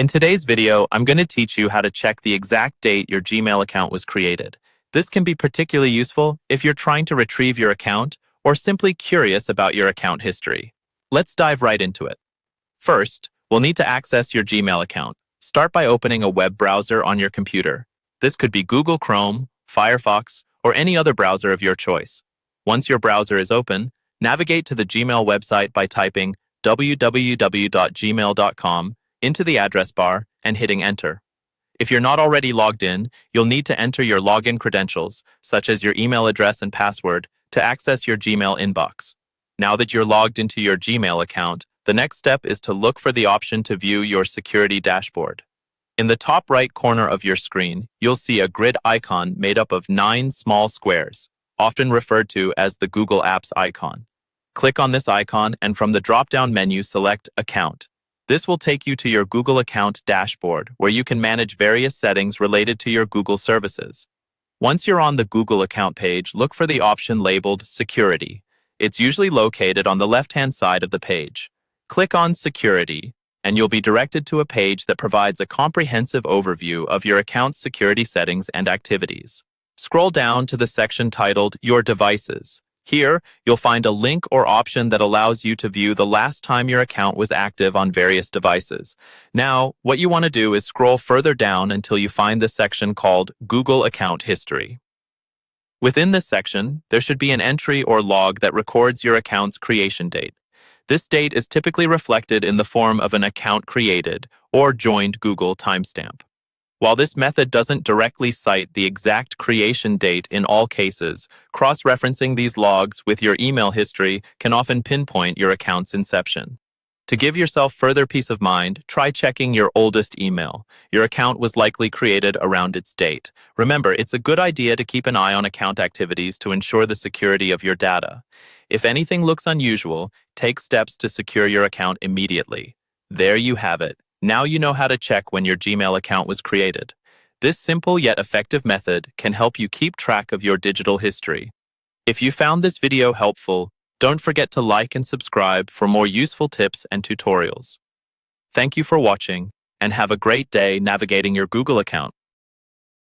In today's video, I'm going to teach you how to check the exact date your Gmail account was created. This can be particularly useful if you're trying to retrieve your account or simply curious about your account history. Let's dive right into it. First, we'll need to access your Gmail account. Start by opening a web browser on your computer. This could be Google Chrome, Firefox, or any other browser of your choice. Once your browser is open, navigate to the Gmail website by typing www.gmail.com into the address bar and hitting enter. If you're not already logged in, you'll need to enter your login credentials, such as your email address and password, to access your Gmail inbox. Now that you're logged into your Gmail account, the next step is to look for the option to view your security dashboard. In the top right corner of your screen, you'll see a grid icon made up of 9 small squares, often referred to as the Google Apps icon. Click on this icon and from the drop-down menu select Account. This will take you to your Google account dashboard, where you can manage various settings related to your Google services. Once you're on the Google account page, look for the option labeled Security. It's usually located on the left-hand side of the page. Click on Security, and you'll be directed to a page that provides a comprehensive overview of your account's security settings and activities. Scroll down to the section titled Your Devices. Here, you'll find a link or option that allows you to view the last time your account was active on various devices. Now, what you want to do is scroll further down until you find the section called Google Account History. Within this section, there should be an entry or log that records your account's creation date. This date is typically reflected in the form of an account created or joined Google timestamp. While this method doesn't directly cite the exact creation date in all cases, cross-referencing these logs with your email history can often pinpoint your account's inception. To give yourself further peace of mind, try checking your oldest email. Your account was likely created around its date. Remember, it's a good idea to keep an eye on account activities to ensure the security of your data. If anything looks unusual, take steps to secure your account immediately. There you have it. Now you know how to check when your Gmail account was created. This simple yet effective method can help you keep track of your digital history. If you found this video helpful, don't forget to like and subscribe for more useful tips and tutorials. Thank you for watching, and have a great day navigating your Google account.